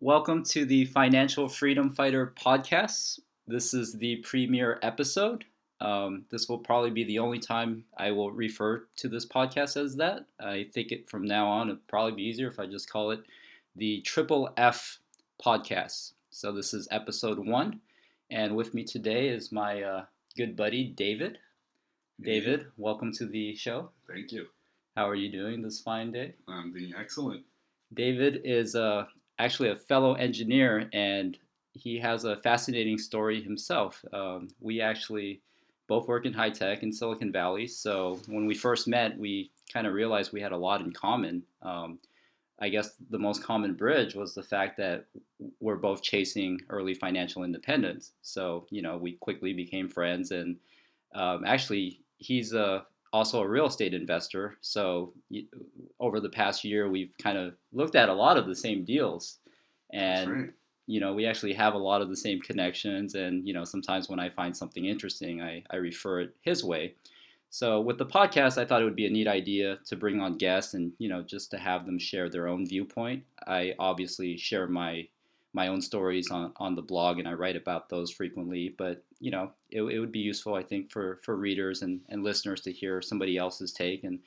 Welcome to the Financial Freedom Fighter podcast. This is the premiere episode. This will probably be the only time I will refer to this podcast as that. I think from now on, it'd probably be easier if I just call it the Triple F podcast. So this is episode one. And with me today is my good buddy, David. Hey, David, welcome to the show. thank you. How are you doing this fine day? I'm doing excellent. David is actually a fellow engineer, and he has a fascinating story himself. We actually both work in high tech in Silicon Valley, so when we first met, we kind of realized we had a lot in common. I guess the most common bridge was the fact that we're both chasing early financial independence. So, we quickly became friends, and actually, he's also a real estate investor. So over the past year, we've kind of looked at a lot of the same deals, That's and right. we actually have a lot of the same connections. And sometimes when I find something interesting, I refer it his way. So with the podcast, I thought it would be a neat idea to bring on guests and just to have them share their own viewpoint. I obviously share my own stories on the blog, and I write about those frequently. But it would be useful, I think, for readers and listeners to hear somebody else's take. And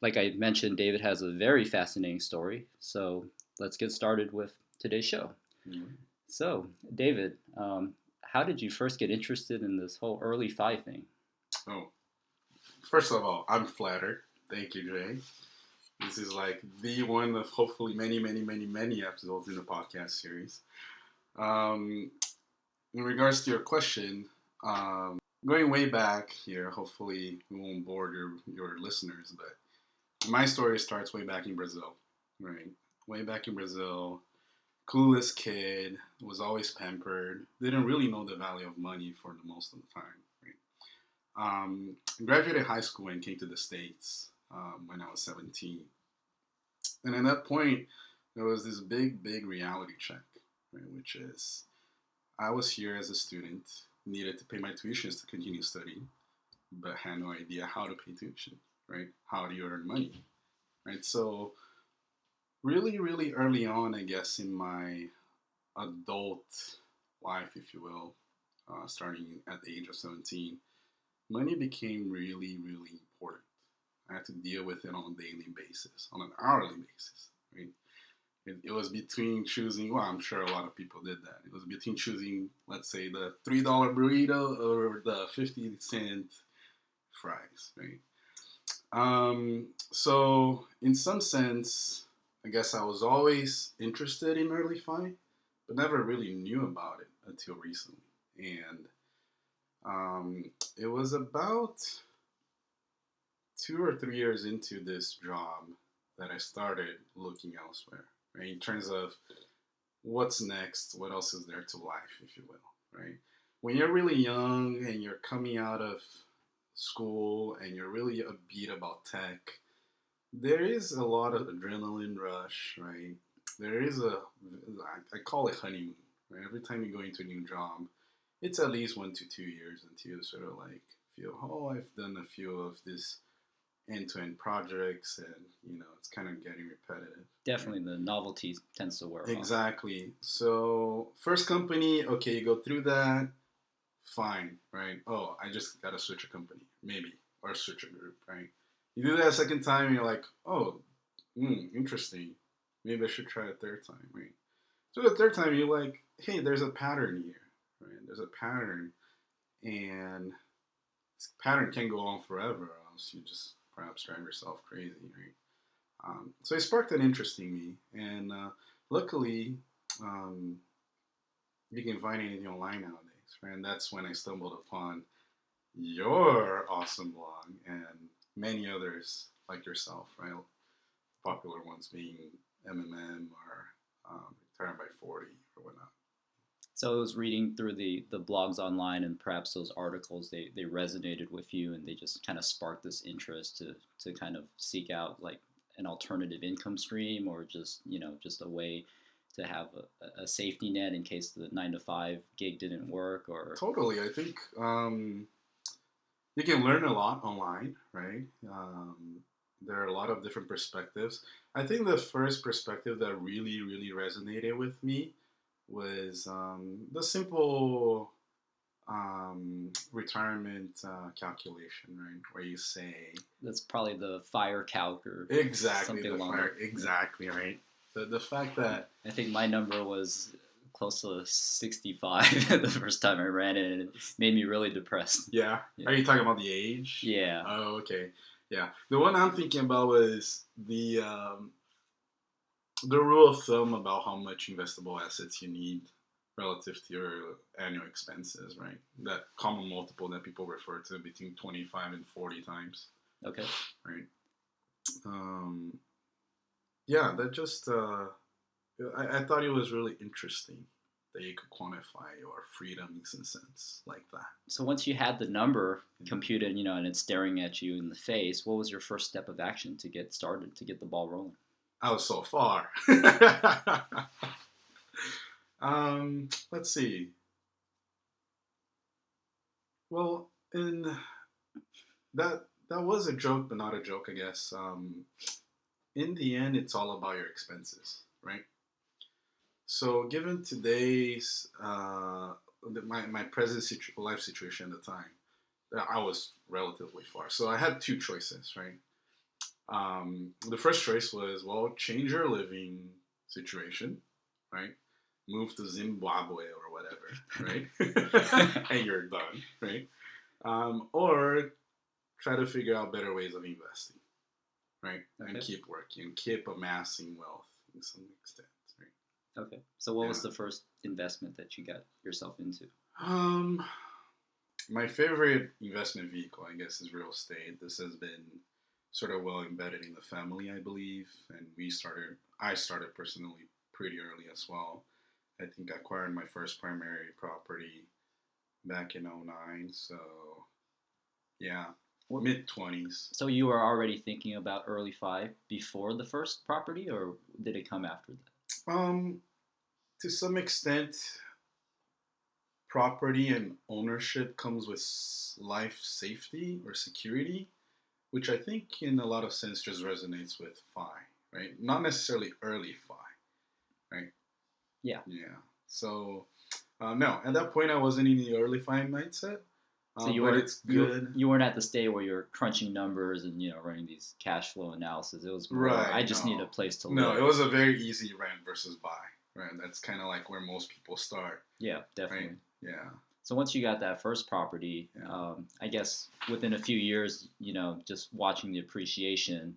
like I mentioned, David has a very fascinating story. So let's get started with today's show. Mhm. So, David, how did you first get interested in this whole early FI thing? Oh, first of all, I'm flattered. Thank you, Jay. This is like the one of hopefully many, many, many, many episodes in the podcast series. Um, in regards to your question, going way back here, hopefully we won't bore your listeners, but my story starts way back in Brazil, right? Way back in Brazil, clueless kid, was always pampered, didn't really know the value of money for the most of the time. Right? Graduated high school and came to the States when I was 17. And at that point, there was this big, big reality check, right? Which is I was here as a student, needed to pay my tuitions to continue studying, but had no idea how to pay tuition, right? How do you earn money, right? So really, really early on, I guess, in my adult life, if you will, starting at the age of 17, money became really, really important. I had to deal with it on a daily basis, on an hourly basis. Right? It was between choosing, well, I'm sure a lot of people did that. It was between choosing, let's say, the $3 burrito or the 50-cent fries, right? So, in some sense, I guess I was always interested in early fi, but never really knew about it until recently. And it was about 2 or 3 years into this job that I started looking elsewhere, right? In terms of what's next, what else is there to life, if you will, right? When you're really young and you're coming out of school and you're really upbeat about tech, there is a lot of adrenaline rush, right? There is I call it honeymoon, right? Every time you go into a new job, it's at least 1 to 2 years until you sort of like feel, oh, I've done a few of these end-to-end projects, and it's kind of getting repetitive. Right? Definitely, the novelty tends to wear off. Exactly. So first company, okay, you go through that, fine, right? Oh, I just gotta switch a company, maybe, or switch a group, right? You do that a second time, and you're like, oh, interesting. Maybe I should try a third time, right? So the third time, you're like, hey, there's a pattern here, right? There's a pattern, and this pattern can go on forever, or else you just perhaps drive yourself crazy, right? So it sparked an interest in me, and luckily, um, you can find anything online nowadays, right? And that's when I stumbled upon your awesome blog and many others like yourself, right? Popular ones being MMM or Retirement by 40 or whatnot. So I was reading through the blogs online, and perhaps those articles they resonated with you, and they just kind of sparked this interest to kind of seek out like an alternative income stream, or just a way to have a safety net in case the 9 to 5 gig didn't work. Or Totally. I think you can learn a lot online, right? there are a lot of different perspectives. I think the first perspective that really, really resonated with me was the simple retirement calculation, right? Where you say That's probably the fire calc or exactly something the along fire, that. exactly right. The fact that I think my number was close to 65 the first time I ran it, and it made me really depressed. yeah, Yeah. are you talking about the age? Yeah. Oh, okay. Yeah, the one I'm thinking about was the rule of thumb about how much investable assets you need relative to your annual expenses, right? That common multiple that people refer to between 25 and 40 times, Okay. right? Um, yeah, that just, I thought it was really interesting that you could quantify your freedom in some sense like that. So once you had the number computed, and it's staring at you in the face, what was your first step of action to get started, to get the ball rolling? I was so far. Let's see. Well, in that was a joke, but not a joke, I guess. In the end, it's all about your expenses, right? So, given today's my present life situation at the time, I was relatively far. So I had two choices, right? The first choice was, well, change your living situation, right? Move to Zimbabwe or whatever, right? And you're done, right? Or try to figure out better ways of investing, right? And Okay. keep working, keep amassing wealth in some extent, right? Okay. So what Yeah. was the first investment that you got yourself into? Um, my favorite investment vehicle, I guess, is real estate. This has been sort of well embedded in the family, I believe, and I started personally pretty early as well. I think I acquired my first primary property back in '09, so yeah, What, mid 20s. so you were already thinking about early five before the first property, or did it come after that? Um, to some extent, property and ownership comes with life safety or security, which I think in a lot of sense just resonates with FI, right? Not necessarily early FI, right? Yeah. Yeah. So, no, at that point I wasn't in the early FI mindset, So you but weren't it's you good. you weren't at the stage where you're crunching numbers and running these cash flow analysis. It was more I Right. just need a No. place to No, it live. was a very easy rent versus buy, right? That's kind of like where most people start, Yeah, right? definitely. Yeah. So once you got that first property, Yeah. I guess within a few years, just watching the appreciation,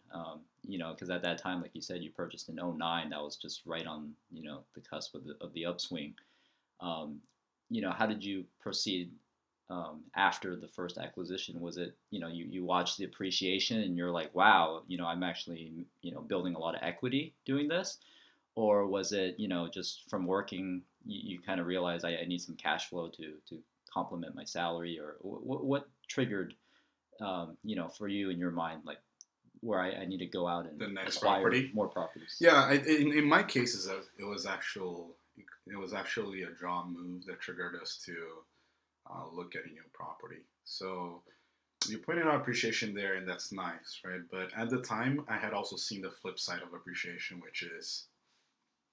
because at that time, like you said, you purchased in '09. That was just right on, the cusp of the upswing. Um, how did you proceed after the first acquisition? Was it, you watched the appreciation and you're like, wow, I'm actually, building a lot of equity doing this? Or was it, just from working, you kind of realize I need some cash flow to complement my salary? Or what triggered, for you in your mind, like where I need to go out and The next acquire property. more properties? Yeah, in my cases, it was actually a draw move that triggered us to look at a new property. So you pointed out appreciation there, and that's nice, right? But at the time, I had also seen the flip side of appreciation, which is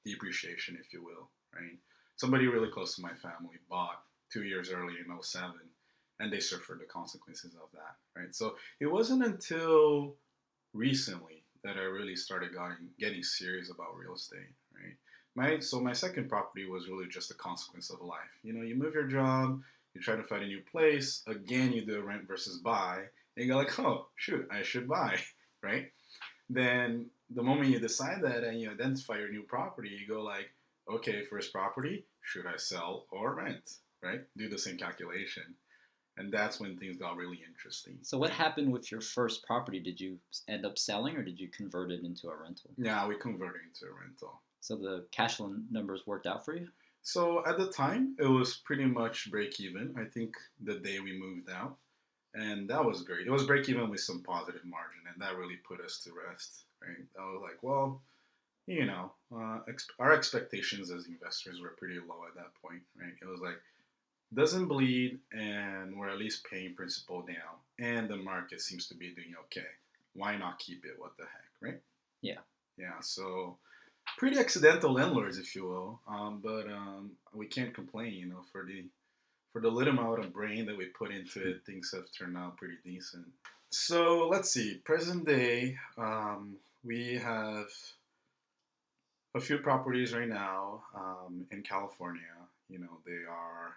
depreciation, if you will, right? Somebody really close to my family bought 2 years early in '07, and they suffered the consequences of that, right? So it wasn't until recently that I really started getting serious about real estate, right? My second property was really just a consequence of life. You move your job, you try to find a new place. Again, you do a rent versus buy, and you go like, oh shoot, I should buy, right? Then the moment you decide that and you identify your new property, you go like, okay, first property, should I sell or rent, right? Do the same calculation, and that's when things got really interesting. So what happened with your first property? Did you end up selling or did you convert it into a rental? Yeah, we converted into a rental. So the cash flow numbers worked out for you? So at the time, it was pretty much break even. I think the day we moved out, and that was great. It was break even with some positive margin, and that really put us to rest. Right? I was like, well, our expectations as investors were pretty low at that point. Right? It was like doesn't bleed, and we're at least paying principal down, and the market seems to be doing okay. why not keep it? What the heck, right? Yeah. Yeah, so pretty accidental landlords, if you will. But we can't complain, for the little amount of brain that we put into it, things have turned out pretty decent. So let's see. Present day, we have a few properties right now in California. They are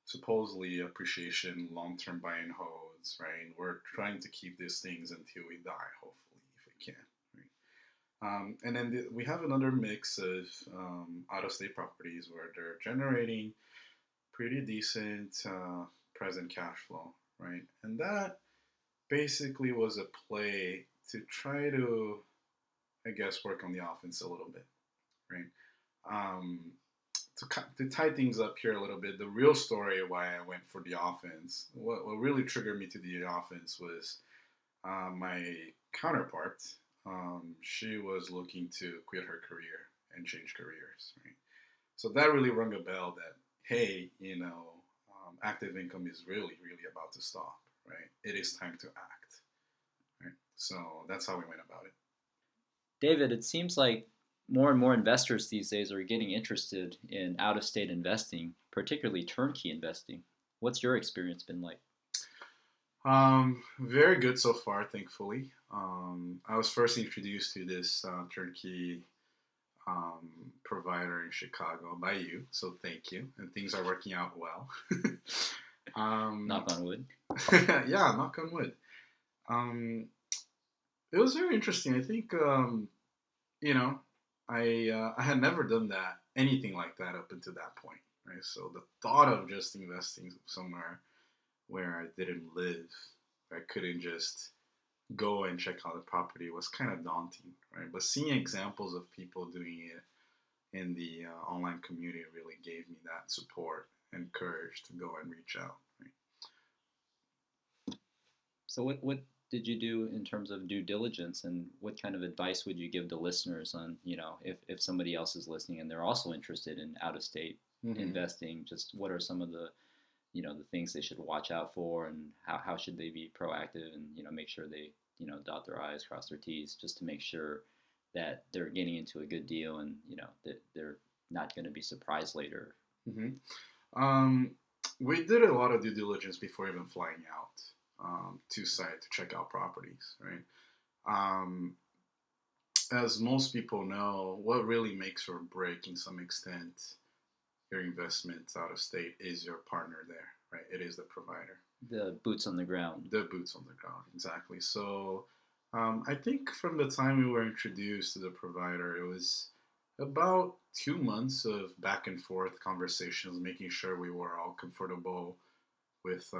supposedly appreciation, long-term buy and holds, right? We're trying to keep these things until we die, hopefully, if we can. Right? And then we have another mix of out-of-state properties where they're generating pretty decent present cash flow, right? And that basically was a play to try to, I guess, work on the offense a little bit, right? Um, to tie things up here a little bit, the real story why I went for the offense, what really triggered me to the offense was my counterpart. She was looking to quit her career and change careers, right? So that really rung a bell that, hey, active income is really, really about to stop, right? It is time to act, right? So that's how we went about it. David, it seems like more and more investors these days are getting interested in out of state investing, particularly turnkey investing. What's your experience been like? Very good so far, thankfully. I was first introduced to this turnkey provider in Chicago by you, so thank you. And things are working out well. Knock on wood. Yeah, knock on wood. Um, it was very interesting. I think you know, I had never done that anything like that up until that point, right? So the thought of just investing somewhere where I didn't live, I couldn't just go and check out the property was kind of daunting, right? But seeing examples of people doing it in the online community really gave me that support and courage to go and reach out. Right? So what did you do in terms of due diligence, and what kind of advice would you give to listeners on, if somebody else is listening and they're also interested in out of state Mm-hmm. investing, just what are some of the things they should watch out for, and how should they be proactive, and make sure they dot their i's, cross their t's, just to make sure that they're getting into a good deal, and that they're not going to be surprised later. Mm-hmm. Um, we did a lot of due diligence before even flying out to site to check out properties, right? Um, as most people know, what really makes or break in some extent your investments out of state is your partner there, right? It is the provider. The boots on the ground. The boots on the ground, exactly. So I think from the time we were introduced to the provider, it was about 2 months of back and forth conversations, making sure we were all comfortable with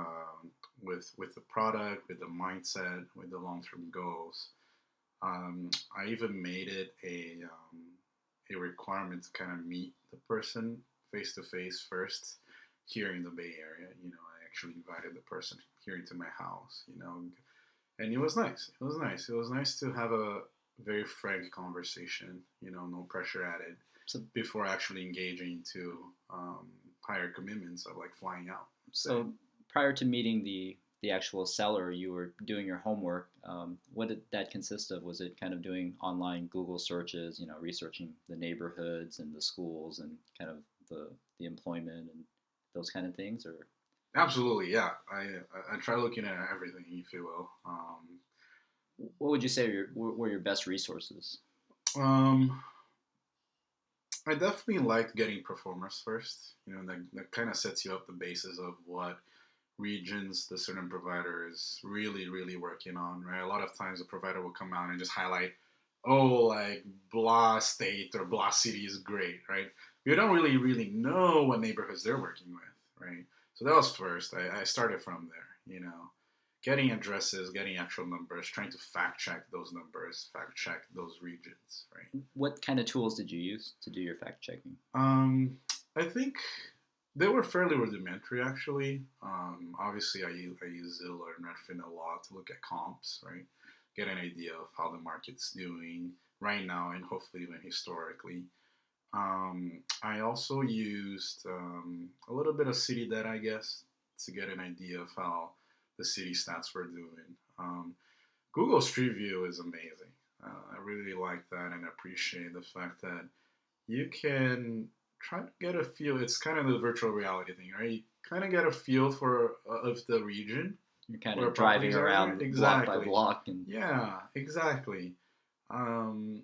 with the product, with the mindset, with the long term goals. I even made it a requirement to kind of meet the person face to face first here in the Bay Area. I actually invited the person here into my house. And it was nice. It was nice. It was nice to have a very frank conversation. No pressure added So before actually engaging into higher commitments of like flying out. So prior to meeting the actual seller, you were doing your homework. What did that consist of? Was it kind of doing online Google searches, researching the neighborhoods and the schools and kind of the employment and those kind of things, or Absolutely, yeah. I try looking at everything, if you will. what would you say were your best resources? Um, I definitely liked getting performers first. That kind of sets you up the basis of what regions the certain provider is really, really working on, right? A lot of times the provider will come out and just highlight, oh, like blah state or blah city is great, right? You don't really, really know what neighborhoods they're working with, right? So that was first. I started from there, getting addresses, getting actual numbers, trying to fact check those numbers, fact check those regions, right? What kind of tools did you use to do your fact checking? Um, I think they were fairly rudimentary, actually. Obviously, I use Zillow and Redfin a lot to look at comps, right? Get an idea of how the market's doing right now and hopefully even historically. I also used a little bit of city data, I guess, to get an idea of how the city stats were doing. Google Street View is amazing. I really like that and appreciate the fact that you can try to get a feel. It's kind of the virtual reality thing, right? You kind of get a feel for of the region You're kind where of driving properties are. around block by Exactly. block, and Yeah, exactly.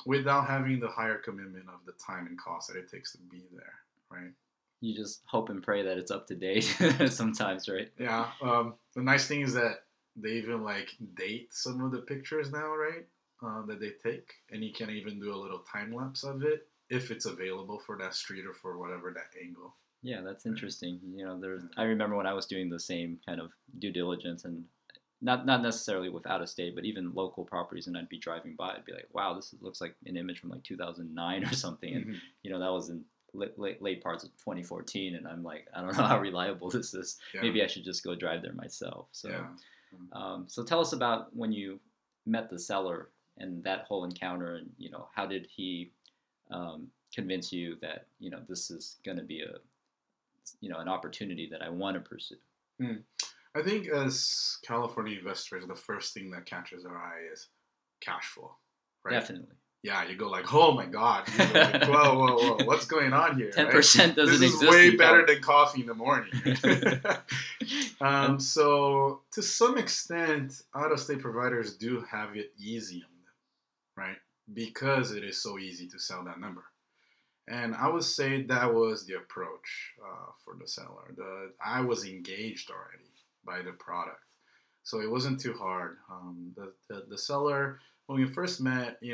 Without having the higher commitment of the time and cost that it takes to be there, right? you just hope and pray that it's up to date sometimes, right? Yeah. The nice thing is that they even like date some of the pictures now, right? That they take, and you can even do a little time lapse of it if it's available for that street or for whatever that angle. Yeah, that's Right? interesting. Yeah. I remember when I was doing the same kind of due diligence, and not necessarily with out of state, but even local properties, and I'd be driving by, I'd be like, wow, looks like an image from like 2009 or something, and Mhm. that was in late parts of 2014, and I'm like, I don't know how reliable this is. Yeah. Maybe I should just go drive there myself. Yeah. So tell us about when you met the seller and that whole encounter, and how did he convince you that this is going to be an opportunity that I want to pursue. Mm. I think as California investors, the first thing that catches our eye is cash flow, right? Definitely. Yeah, you go like, oh my god, you go like, whoa, whoa, whoa, what's going on here? 10% doesn't This is exist. way better than coffee in the morning. And So to some extent, out-of-state providers do have it easy on them, right? Because it is so easy to sell that number. And I would say that was the approach for the seller. I was engaged already by the product, so it wasn't too hard. The seller, when we first met, he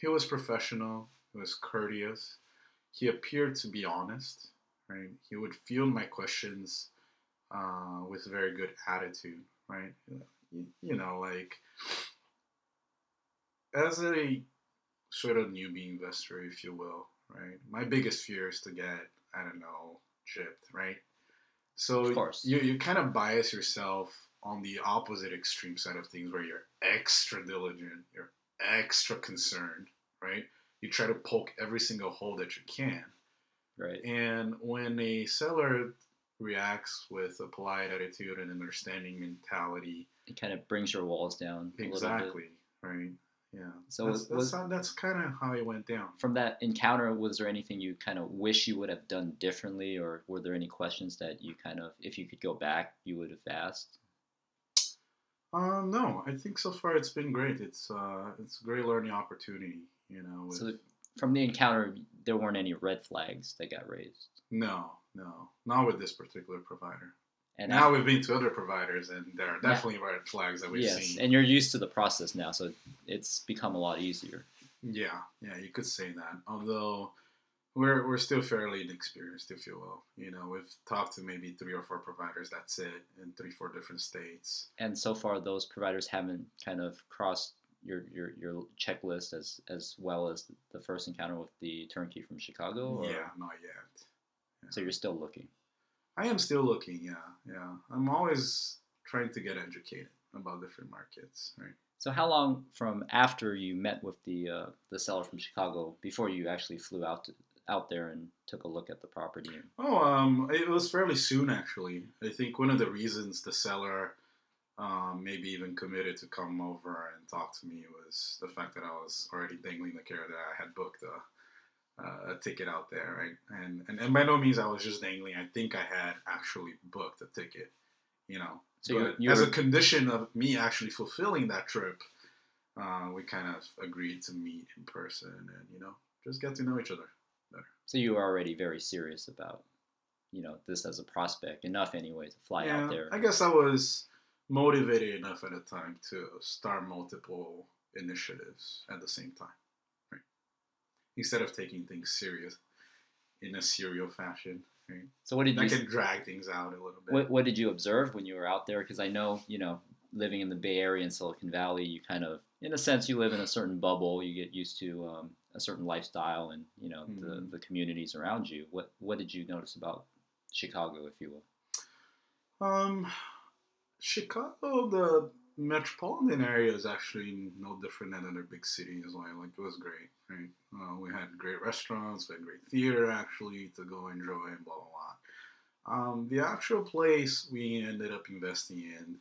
was professional. He was courteous. He appeared to be honest. Right. He would field my questions with a very good attitude. Right. Like as a sort of newbie investor, if you will, right? My biggest fear is to get, I don't know, chipped, right? of So course. you kind of bias yourself on the opposite extreme side of things where you're extra diligent, you're extra concerned, right? You try to poke every single hole that you can. Right. And when a seller reacts with a polite attitude and understanding mentality, it kind of brings your walls down a little bit. exactly, right? Yeah, So that's kind of how it went down. from that encounter, was there anything you kind of wish you would have done differently, or were there any questions that you kind of, if you could go back, you would have asked? No, I think so far it's been great. It's a great learning opportunity. With So from the encounter, there weren't any red flags that got raised. no, not with this particular provider. And Now we've been to other providers, and there are now, definitely red flags that we've yes, seen. and you're used to the process now, so it's become a lot easier. Yeah, you could say that. Although we're still fairly inexperienced, if you will. We've talked to maybe 3 or 4 providers. That's it, in 3 or 4 different states. And so far, those providers haven't kind of crossed your checklist as well as the first encounter with the turnkey from Chicago. Or? Yeah, not yet. Yeah. So you're still looking. I am still looking. Yeah. I'm always trying to get educated about different markets, right? So how long from after you met with the seller from Chicago before you actually flew out there and took a look at the property? Oh, it was fairly soon actually. I think one of the reasons the seller maybe even committed to come over and talk to me was the fact that I was already dangling the carrot that I had booked a ticket out there, right? And by no means I was just dangling. I think I had actually booked a ticket, So But as a condition of me actually fulfilling that trip, we kind of agreed to meet in person and just get to know each other better. So you were already very serious about this as a prospect enough anyway to fly out there. I guess I was motivated enough at the time to start multiple initiatives at the same time, right? Instead of taking things serious in a serial fashion, right? So what did that you can drag things out a little bit. what did you observe when you were out there? Because I know living in the Bay Area and Silicon Valley, you kind of, in a sense, you live in a certain bubble. You get used to a certain lifestyle and the communities around you. What did you notice about Chicago, if you will? Chicago, the metropolitan area is actually no different than other big cities. Like it was great, right? We had great restaurants, we had great theater actually to go enjoy and blah blah blah. The actual place we ended up investing in,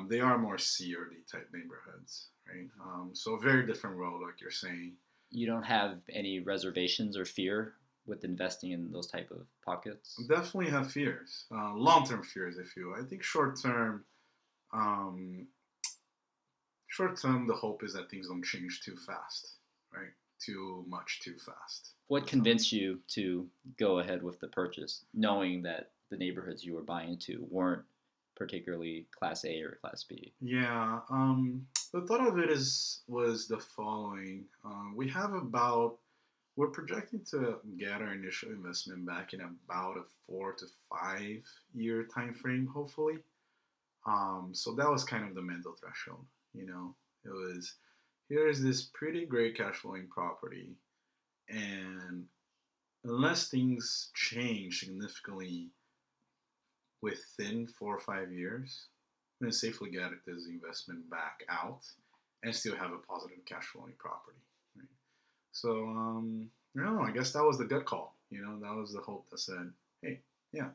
They are more C or D type neighborhoods, right? So a very different world, like you're saying. You don't have any reservations or fear with investing in those type of pockets? Definitely have fears, long-term fears, if you will. I think um, short-term, the hope is that things don't change too fast, right? Too much, too fast. What That's all. convinced you to go ahead with the purchase, knowing that the neighborhoods you were buying into weren't particularly Class A or Class B? Yeah. The thought of it is was the following. We're projecting to get our initial investment back in about a 4 to 5 year time frame, hopefully. So that was kind of the mental threshold. You know, it was here is this pretty great cash flowing property, and unless things change significantly within 4 or 5 years, I'm going to safely get this investment back out and still have a positive cash flowing property. Right? So, I don't know. I guess that was the gut call. You know, that was the hope that said, hey, yeah,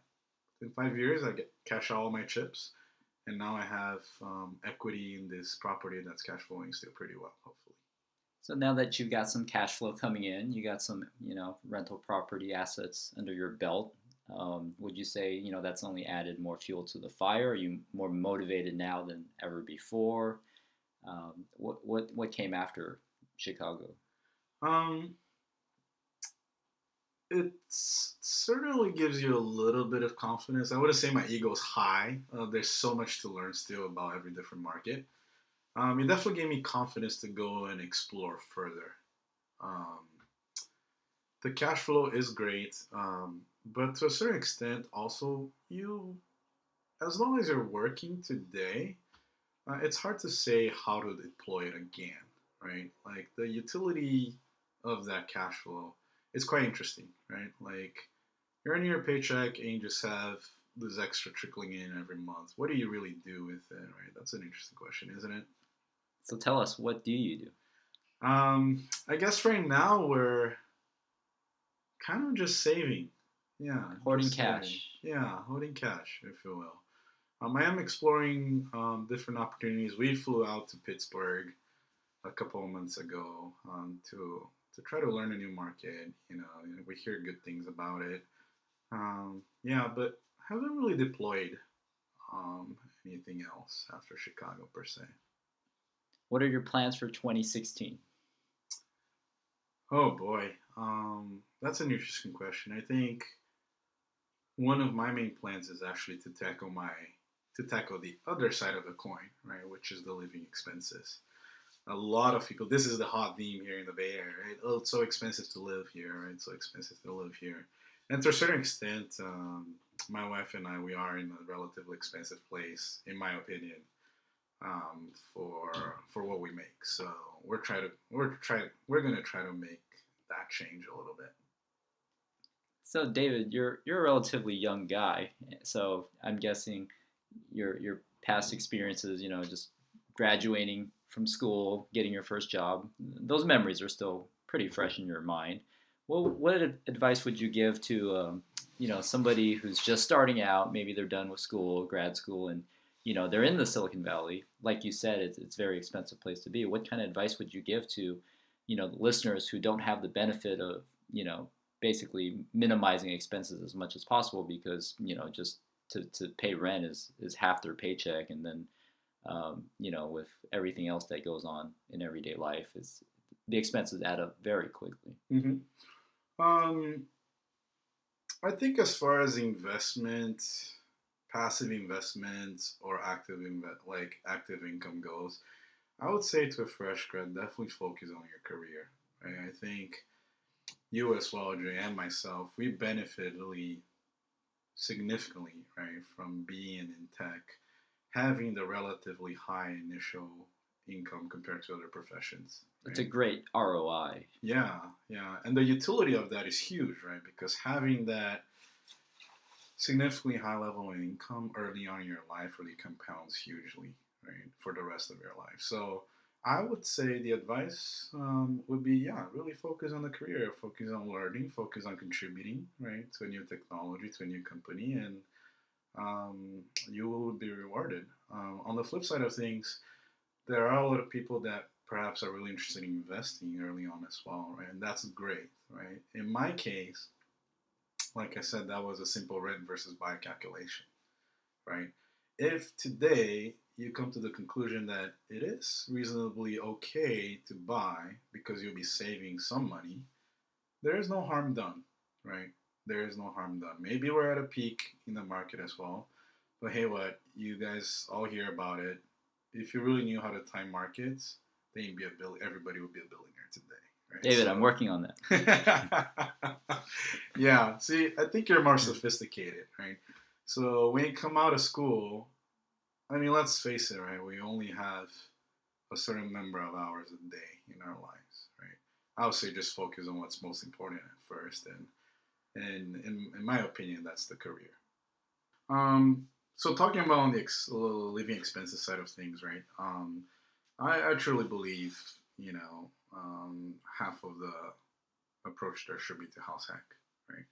in 5 years, I get cash out all my chips, and now I have equity in this property that's cash flowing still pretty well, hopefully. So now that you've got some cash flow coming in, you got some, rental property assets under your belt. Would you say, that's only added more fuel to the fire? Are you more motivated now than ever before? What came after Chicago? Um, it certainly gives you a little bit of confidence. I wouldn't say my ego is high. There's so much to learn still about every different market. It definitely gave me confidence to go and explore further. Um, the cash flow is great, but to a certain extent, also as long as you're working today, it's hard to say how to deploy it again, right? Like the utility of that cash flow is quite interesting, right? Like you're earning your paycheck and you just have this extra trickling in every month. What do you really do with it, right? That's an interesting question, isn't it? So tell us, what do you do? I guess right now we're kind of just saving. Yeah, Hoarding just saving. cash. Yeah, holding cash, if you will. I am exploring different opportunities. We flew out to Pittsburgh a couple of months ago to try to learn a new market. We hear good things about it. Yeah, but haven't really deployed anything else after Chicago per se. What are your plans for 2016? Oh boy, that's an interesting question. I think one of my main plans is actually to tackle the other side of the coin, right, which is the living expenses. A lot of people, this is the hot theme here in the Bay Area, right? Oh, it's so expensive to live here, right? It's so expensive to live here. And to a certain extent, my wife and I, we are in a relatively expensive place, in my opinion, for what we make. So we're gonna try to make that change a little bit. So David, you're a relatively young guy, so I'm guessing your past experiences, just graduating from school, getting your first job, those memories are still pretty fresh in your mind. Well, what advice would you give to somebody who's just starting out? Maybe they're done with school, grad school, and they're in the Silicon Valley. Like you said, it's a very expensive place to be. What kind of advice would you give to the listeners who don't have the benefit of basically minimizing expenses as much as possible because just to pay rent is half their paycheck, and then with everything else that goes on in everyday life, is the expenses add up very quickly. Mm-hmm. Um, I think as far as investment, passive investment or like active income goes, I would say to a fresh grad, definitely focus on your career. Right? I think you as well, Jay, and myself, we benefited really significantly, right, from being in tech, having the relatively high initial income compared to other professions, It's a right? great ROI. Yeah, yeah, and the utility of that is huge, right? Because having that significantly high level of income early on in your life really compounds hugely, right, for the rest of your life. So I would say the advice would be, yeah, really focus on the career, focus on learning, focus on contributing, right, to a new technology, to a new company, and you will be rewarded. On the flip side of things, there are a lot of people that perhaps are really interested in investing early on as well, right? And that's great, right? In my case, like I said, that was a simple rent versus buy calculation, right? If today you come to the conclusion that it is reasonably okay to buy because you'll be saving some money, there is no harm done, right? There is no harm done. Maybe we're at a peak in the market as well, but hey, what you guys all hear about it. If you really knew how to time markets, then you'd be a everybody would be a billionaire today, right? David, I'm working on So, yeah. See, I think you're more sophisticated, right? So when you come out of school, I mean, let's face it, right? We only have a certain number of hours a day in our lives, right? I would say just focus on what's most important at first, and in my opinion, that's the career. So talking about on the living expenses side of things, right? I truly believe, half of the approach there should be to house hack, right?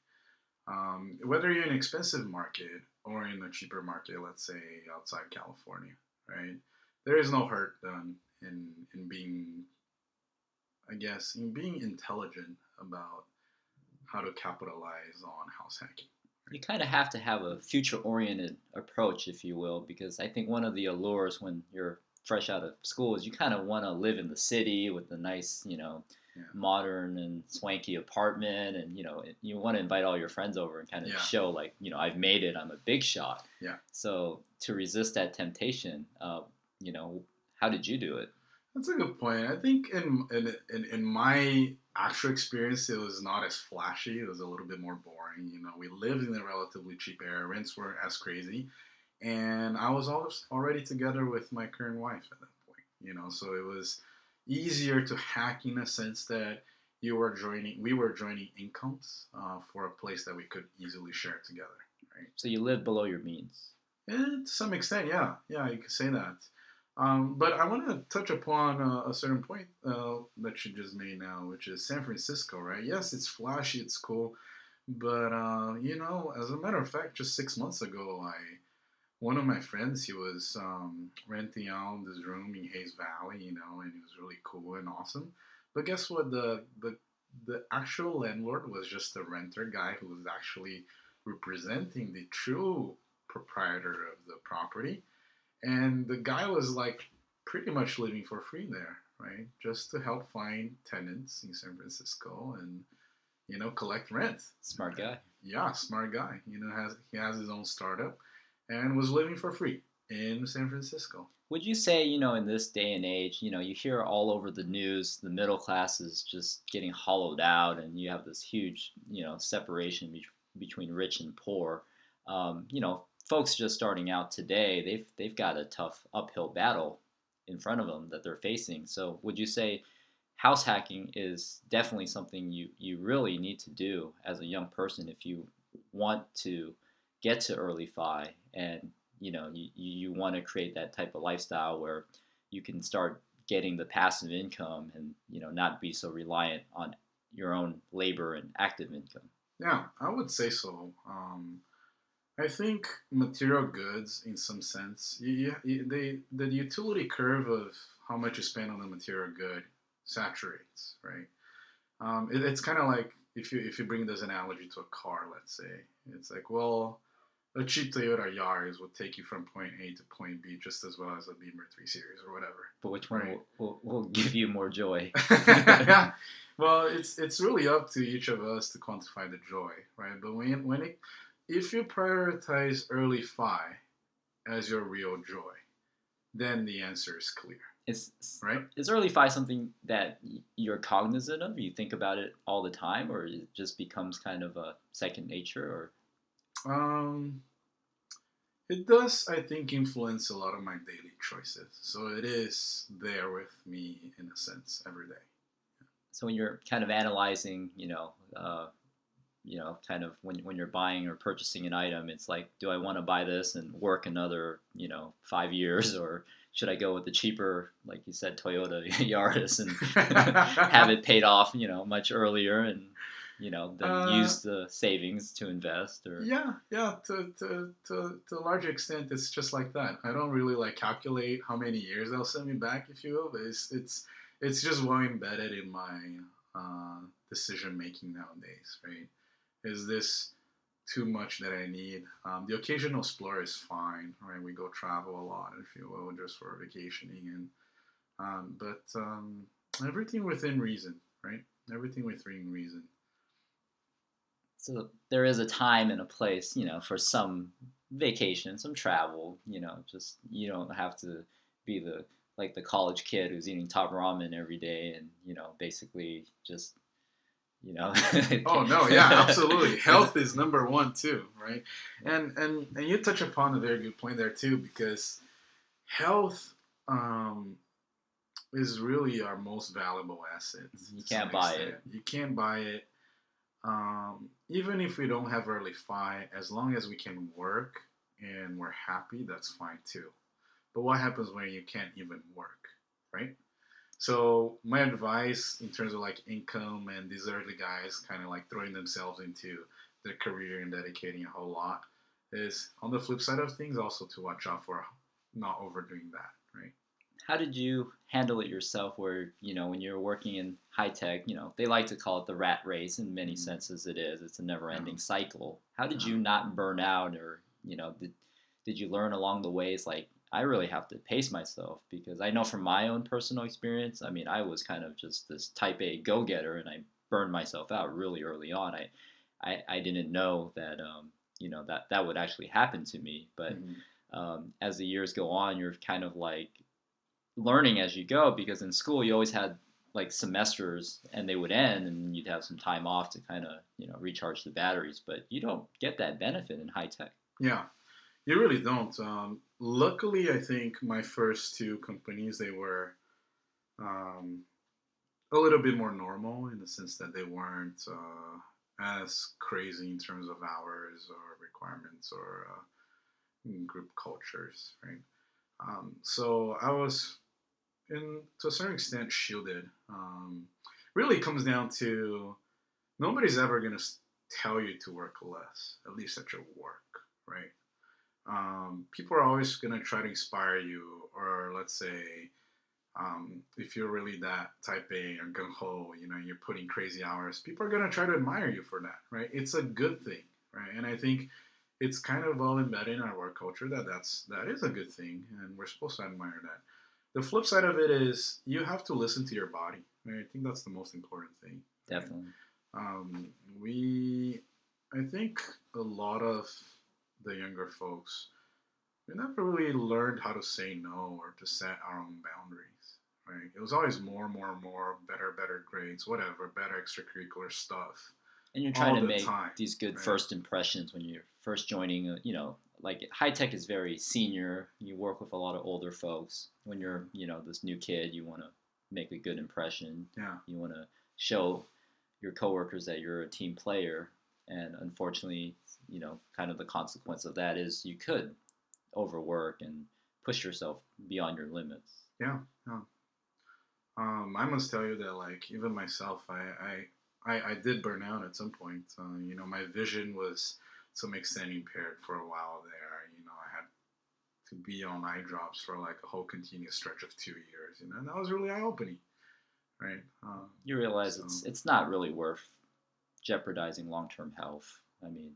Whether you're in an expensive market or in a cheaper market, let's say outside California, right? There is no hurt done in being, I guess, in being intelligent about how to capitalize on house hacking. You kind of have to have a future oriented approach, if you will, because I think one of the allures when you're fresh out of school is you kind of want to live in the city with a nice, Yeah. modern and swanky apartment, and you want to invite all your friends over and kind of Yeah. show like, I've made it, I'm a big shot. Yeah. So to resist that temptation, how did you do it? That's a good point. I think in my actual experience, it was not as flashy. It was a little bit more boring. We lived in a relatively cheap area. Rents weren't as crazy, and I was already together with my current wife at that point. So it was easier to hack in a sense that we were joining incomes for a place that we could easily share together. Right. So you live below your means. To some extent, yeah, you could say that. But I want to touch upon a certain point that you just made now, which is San Francisco, right? Yes, it's flashy, it's cool, but as a matter of fact, just 6 months ago, one of my friends, he was renting out this room in Hayes Valley, and it was really cool and awesome. But guess what? The actual landlord was just a renter guy who was actually representing the true proprietor of the property, and the guy was like pretty much living for free there, right? Just to help find tenants in San Francisco and collect rent. Smart guy. Yeah, smart guy. He has his own startup and was living for free in San Francisco. Would you say, in this day and age, you hear all over the news, the middle class is just getting hollowed out, and you have this huge, separation between rich and poor. Folks just starting out today, they've got a tough uphill battle in front of them that they're facing. So, would you say house hacking is definitely something you really need to do as a young person if you want to get to early fi, and you want to create that type of lifestyle where you can start getting the passive income and not be so reliant on your own labor and active income? Yeah, I would say so. I think material goods, in some sense, the utility curve of how much you spend on a material good saturates, right? It's kind of like if you bring this analogy to a car, let's say, it's like, well, a cheap Toyota Yaris will take you from point A to point B just as well as a Beamer 3 Series or whatever. But which one right? will give you more joy? Well, it's really up to each of us to quantify the joy, right? But if you prioritize early fi as your real joy, then the answer is clear. Right? Is early fi something that you're cognizant of? You think about it all the time, or it just becomes kind of a second nature? Or it does, I think, influence a lot of my daily choices. So it is there with me in a sense every day. So when you're kind of analyzing, kind of when you're buying or purchasing an item, it's like, do I want to buy this and work another, 5 years, or should I go with the cheaper, like you said, Toyota Yaris and have it paid off, much earlier? And than Uh, use the savings to invest or. yeah, yeah. To a large extent, it's just like that. I don't really like calculate how many years they'll send me back, if you will. But it's just well embedded in my decision making nowadays, right? Is this too much that I need? The occasional explore is fine, right? We go travel a lot, if you will, just for vacationing, and but everything within reason, right? Everything within reason. So there is a time and a place, for some vacation, some travel. Just you don't have to be the college kid who's eating top ramen every day and basically just you know. Oh no, yeah, absolutely. Health is number one too, right? And you touch upon a very good point there too, because health um, is really our most valuable asset You to some can't buy extent. it. You can't buy it. Even if we don't have early fight, as long as we can work and we're happy, that's fine too. But what happens when you can't even work, right? So my advice in terms of like income and these early guys kind of like throwing themselves into their career and dedicating a whole lot is on the flip side of things also to watch out for not overdoing that, right? How did you handle it yourself where, when you're working in high tech, they like to call it the rat race in many Mm, senses it is. It's a never yeah, ending cycle. How did yeah, you not burn out or, did you learn along the ways like I really have to pace myself because I know from my own personal experience, I mean, I was kind of just this type A go-getter and I burned myself out really early on. I didn't know that, that would actually happen to me. But mm, as the years go on, you're kind of like learning as you go because in school you always had like semesters and they would end and you'd have some time off to kind of recharge the batteries, but you don't get that benefit in high tech. yeah. You really don't. Luckily, I think my first two companies they were um, a little bit more normal in the sense that they weren't as crazy in terms of hours or requirements or group cultures, right? So I was, in to a certain extent, shielded. Really comes down to nobody's ever gonna tell you to work less, at least at your work, right? People are always gonna try to inspire you, or let's say if you're really that type A or gung ho, you're putting crazy hours, people are gonna try to admire you for that, right? It's a good thing, right? And I think it's kind of well embedded in our work culture that is a good thing, and we're supposed to admire that. The flip side of it is you have to listen to your body. Right? I think that's the most important thing. Right? Definitely. Um, we, I think, a lot of the younger folks we never really learned how to say no or to set our own boundaries, right? It was always more, more, more, better, better grades, whatever, better extracurricular stuff And you're trying all to the make time, these good right? first impressions when you're first joining like high tech is very senior, you work with a lot of older folks. When you're this new kid, you want to make a good impression, Yeah, you want to show your coworkers that you're a team player, and unfortunately, kind of the consequence of that is you could overwork and push yourself beyond your limits. yeah, yeah. I must tell you that, like, even myself, I did burn out at some point. My vision was to some extent impaired for a while there. I had to be on eye drops for like a whole continuous stretch of 2 years. And that was really eye opening, right? You realize So it's not really worth jeopardizing long term health. I mean,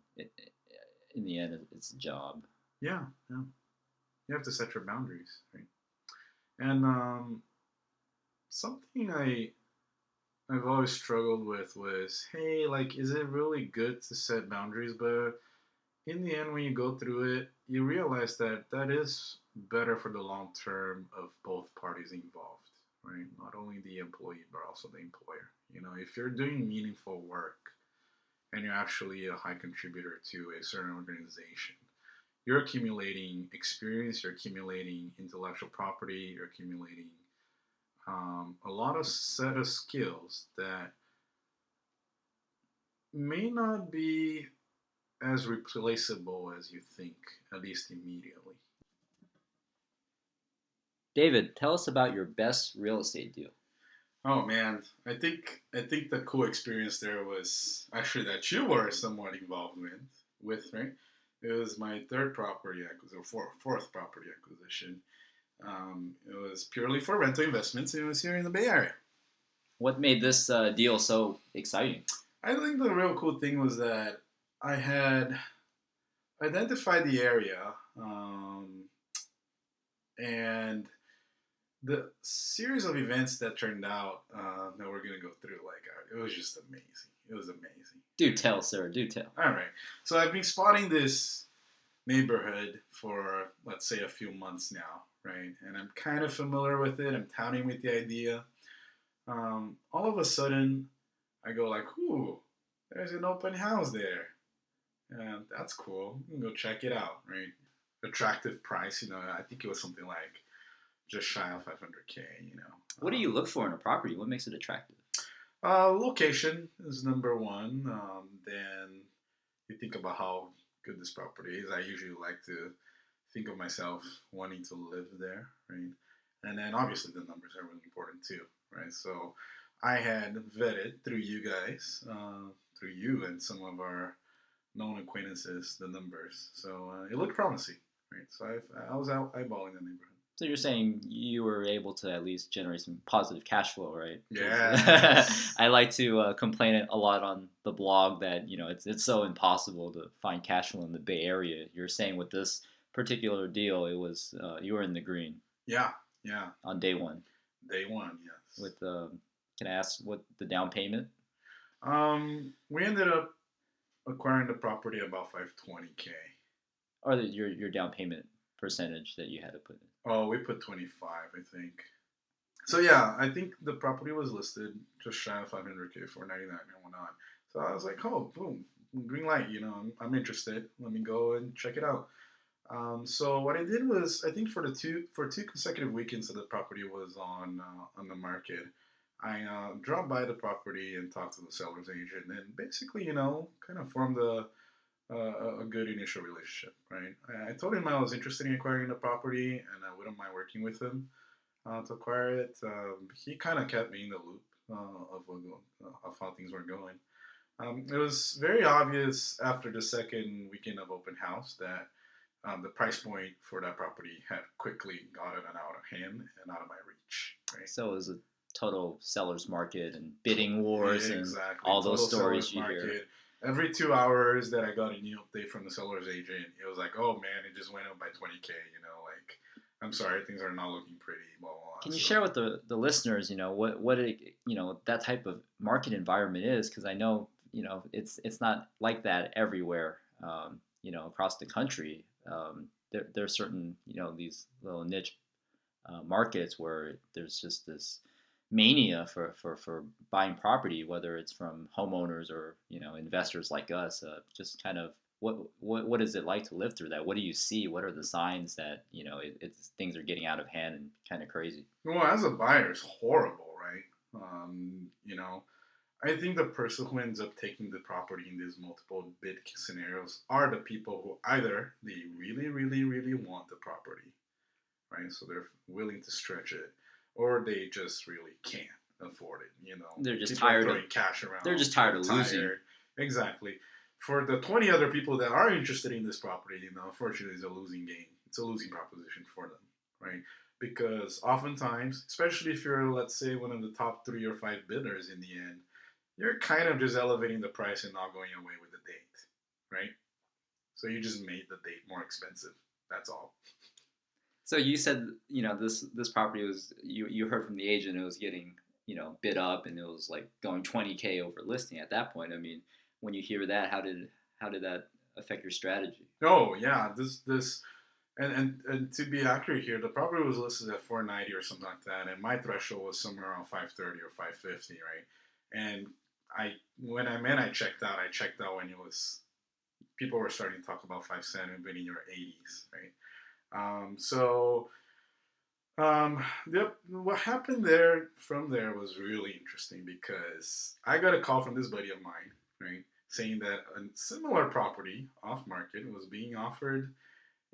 in the end, it's a job. yeah, yeah, you have to set your boundaries, right? And something I've always struggled with was, hey, like, is it really good to set boundaries? But in the end, when you go through it, you realize that that is better for the long term of both parties involved, right? Not only the employee, but also the employer. If you're doing meaningful work and you're actually a high contributor to a certain organization, you're accumulating experience, you're accumulating intellectual property, you're accumulating a lot of set of skills that may not be as replaceable as you think, at least immediately. David, tell us about your best real estate deal. Oh man, I think the cool experience there was actually that you were somewhat involved with, right? It was my third property acquisition, or fourth property acquisition. It was purely for rental investments. And it was here in the Bay Area. What made this deal so exciting? I think the real cool thing was that I had identified the area, and the series of events that turned out that we're gonna go through. Like, it was just amazing. It was amazing. Do tell, sir. Do tell. All right. So I've been spotting this neighborhood for, let's say, a few months now, right? And I'm kind of familiar with it. I'm touting with the idea. All of a sudden, I go like, "Ooh, there's an open house there. That's cool. We can go check it out, right?" Attractive price, I think it was something like just shy of 500K, What do you look for in a property? What makes it attractive? Location is number one. Then you think about how good this property is. I usually like to think of myself wanting to live there, right? And then obviously the numbers are really important too, right? So I had vetted through you guys, through you and some of our known acquaintances, the numbers. So it looked promising, right? So I was out eyeballing the neighborhood. So you're saying you were able to at least generate some positive cash flow, right? Yes. I like to complain a lot on the blog that it's so impossible to find cash flow in the Bay Area. You're saying with this particular deal, it was you were in the green Yeah, yeah. on day one. Day one, yes. With can I ask what the down payment? We ended up acquiring the property about 520K. Or your down payment percentage that you had to put in? Oh, we put 25, I think. So yeah, I think the property was listed just shy of 500K, 499 and whatnot. So I was like, oh, boom, green light. I'm interested. Let me go and check it out. So what I did was, I think for two consecutive weekends that the property was on the market, I dropped by the property and talked to the seller's agent, and basically, kind of formed a good initial relationship. Right? I told him I was interested in acquiring the property, and I wouldn't mind working with him to acquire it. He kind of kept me in the loop of how things were going. It was very obvious after the second weekend of open house that the price point for that property had quickly gotten out of hand and out of my reach. Right? So it was a total seller's market and bidding wars and Exactly. all those Total stories seller's you hear. market. Every 2 hours that I got a new update from the seller's agent, it was like, "Oh man, it just went up by 20K." Like, I'm sorry, things are not looking pretty. Blah blah blah. Can you So, share with the listeners, what that type of market environment is? Because I know it's not like that everywhere. Across the country, there's certain these little niche markets where there's just this mania for buying property, whether it's from homeowners or investors like us. Just kind of what is it like to live through that? What do you see? What are the signs that it's things are getting out of hand and kind of crazy? well, as a buyer, it's horrible, right? I think the person who ends up taking the property in these multiple bid scenarios are the people who either they really, really, really want the property, right? So they're willing to stretch it, or they just really can't afford it. They're just People are tired of throwing cash around. they're just tired They're of losing. Exactly. For the 20 other people that are interested in this property, unfortunately, it's a losing game. It's a losing proposition for them, right? Because oftentimes, especially if you're, let's say, one of the top 3 or 5 bidders in the end, you're kind of just elevating the price and not going away with the date, right? So you just made the date more expensive. That's all. So you said this property was you heard from the agent it was getting bid up and it was like going 20K over listing at that point. I mean, when you hear that, how did that affect your strategy? Oh yeah, this and to be accurate here, the property was listed at 490 or something like that, and my threshold was somewhere around 530 or 550, right? And I checked out. I checked out when it was people were starting to talk about 570 in your 80s, right? So yep, what happened there from there was really interesting because I got a call from this buddy of mine, right, saying that a similar property off market was being offered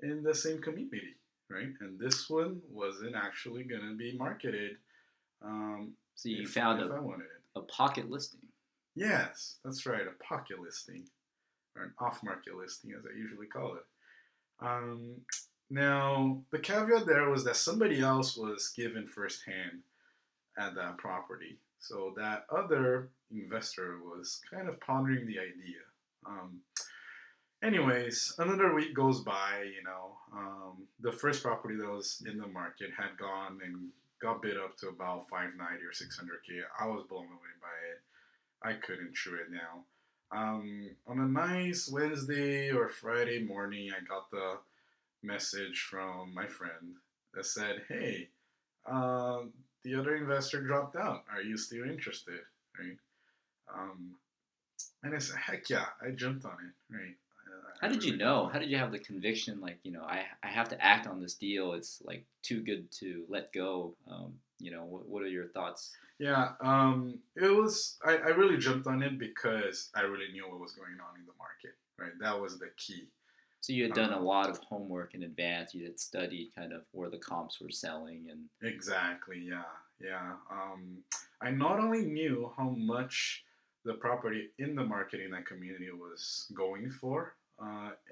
in the same community, right, and this one wasn't actually going to be marketed So you found if I wanted it. a pocket listing. Yes, that's right, a pocket listing or an off-market listing, as I usually call it. Um, Now, the caveat there was that somebody else was given firsthand at that property. So that other investor was kind of pondering the idea. Um, Anyways, another week goes by, the first property that was in the market had gone and got bid up to about 590 or 600K. I was blown away by it. I couldn't chew it now. On a nice Wednesday or Friday morning, I got the message from my friend that said, "Hey, the other investor dropped out. Are you still interested?" Right? Um, and I said, "Heck yeah!" I jumped on it. Right? How I did you really jumped know? on How it. did you have the conviction, like, I have to act on this deal. It's like too good to let go. What are your thoughts? Yeah, it was. I really jumped on it because I really knew what was going on in the market. Right, that was the key. So you had done a Um, lot of homework in advance. You had studied kind of where the comps were selling, and exactly. Yeah, yeah. I not only knew how much the property in the market in that community was going for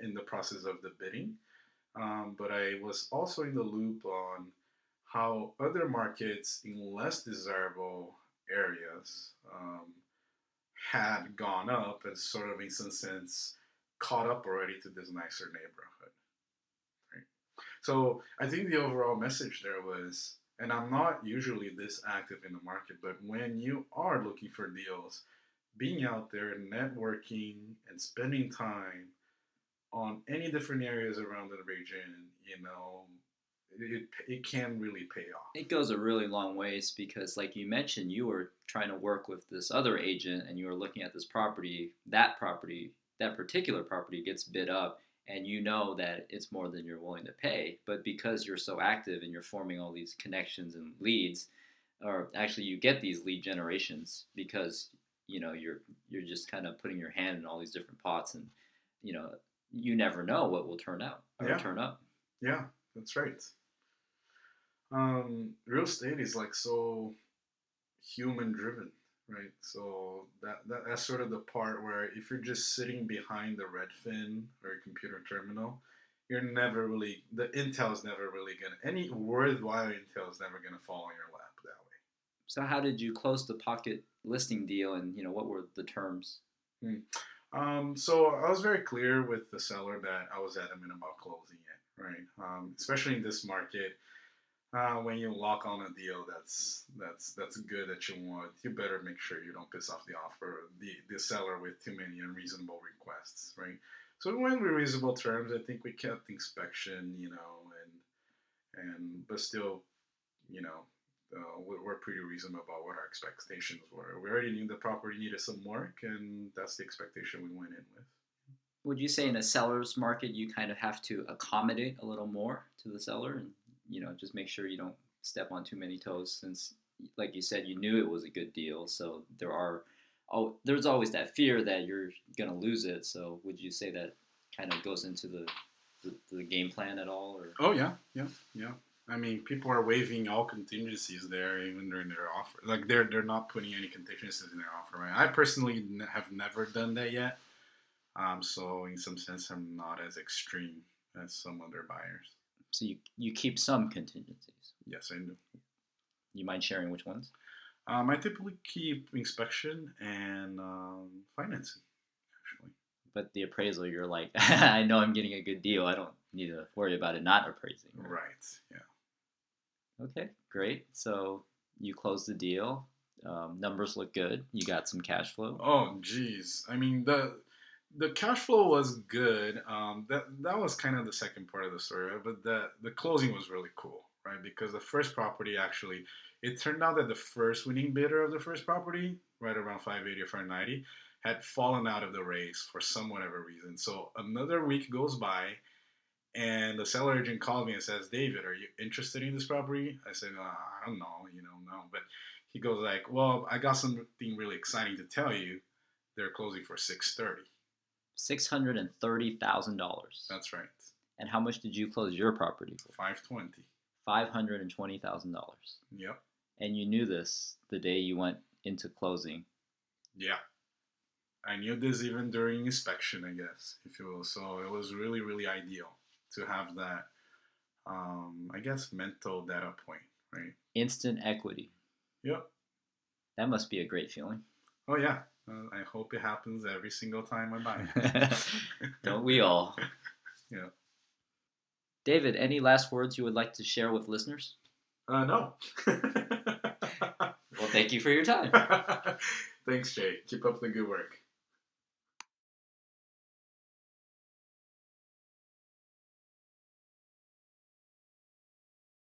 in the process of the bidding, but I was also in the loop on how other markets in less desirable areas had gone up and sort of in some sense caught up already to this nicer neighborhood. Right? So I think the overall message there was, and I'm not usually this active in the market, but when you are looking for deals, being out there and networking and spending time on any different areas around the region, it can really pay off. it goes a really long ways because, like you mentioned, you were trying to work with this other agent, and you were looking at this property. That particular property gets bid up, and you know that it's more than you're willing to pay. But because you're so active and you're forming all these connections and leads, or actually you get these lead generations because you're just kind of putting your hand in all these different pots, and you know you never know what will turn out or Yeah, turn up. yeah, that's right. Real estate is like so human driven, right? So that's sort of the part where if you're just sitting behind the Redfin or a computer terminal, you're never really the intel is never really gonna any worthwhile intel is never gonna fall on your lap that So how did you close the pocket listing deal, and what were the terms? way. So I was very clear with the seller that I was adamant about closing it, right? Especially in this market, when you lock on a deal that's good that you want, you better make sure you don't piss off the seller with too many unreasonable requests, right? So we went with reasonable terms. I think we kept the inspection, and but still, you know, we're pretty reasonable about what our expectations were. We already knew the property needed some work, and that's the expectation we went in with. Would you say in a seller's market you kind of have to accommodate a little more to the seller, and just make sure you don't step on too many toes, since like you said, you knew it was a good deal, so there's always that fear that you're going to lose it. So would you say that kind of goes into the game plan at all, or? Oh yeah, yeah, yeah. I mean, people are waiving all contingencies there, even during their offer. Like they're not putting any contingencies in their offer. Right? I personally have never done that yet. So in some sense, I'm not as extreme as some other buyers. So you keep some contingencies. Yes, I do. You mind sharing which ones? I typically keep inspection and financing. Actually, But the appraisal, you're like, I know I'm getting a good deal. I don't need to worry about it not appraising, right? right? Yeah. Okay, great. So you closed the deal. Numbers look good. You got some cash flow. Oh, geez. I mean, the cash flow was good. That was kind of the second part of the story, right? But the closing was really cool, right? Because the first property actually, it turned out that the first winning bidder of the first property, right around 580 or 590, had fallen out of the race for some whatever reason. So another week goes by, and the seller agent called me and says, "David, are you interested in this property?" I said, "I don't know, no." But he goes like, "Well, I got something really exciting to tell you. They're closing for 630." $630,000. That's right. And how much did you close your property for? 520. $520,000. Yep. And you knew this the day you went into closing. Yeah. I knew this even during inspection, I guess, if you will. So it was really, really ideal to have that, I guess, mental data point, right? Instant equity. Yep. That must be a great feeling. Oh, yeah. I hope it happens every single time I buy. Don't we all? Yeah. David, any last words you would like to share with listeners? No. Well, thank you for your time. Thanks, Jay. Keep up the good work.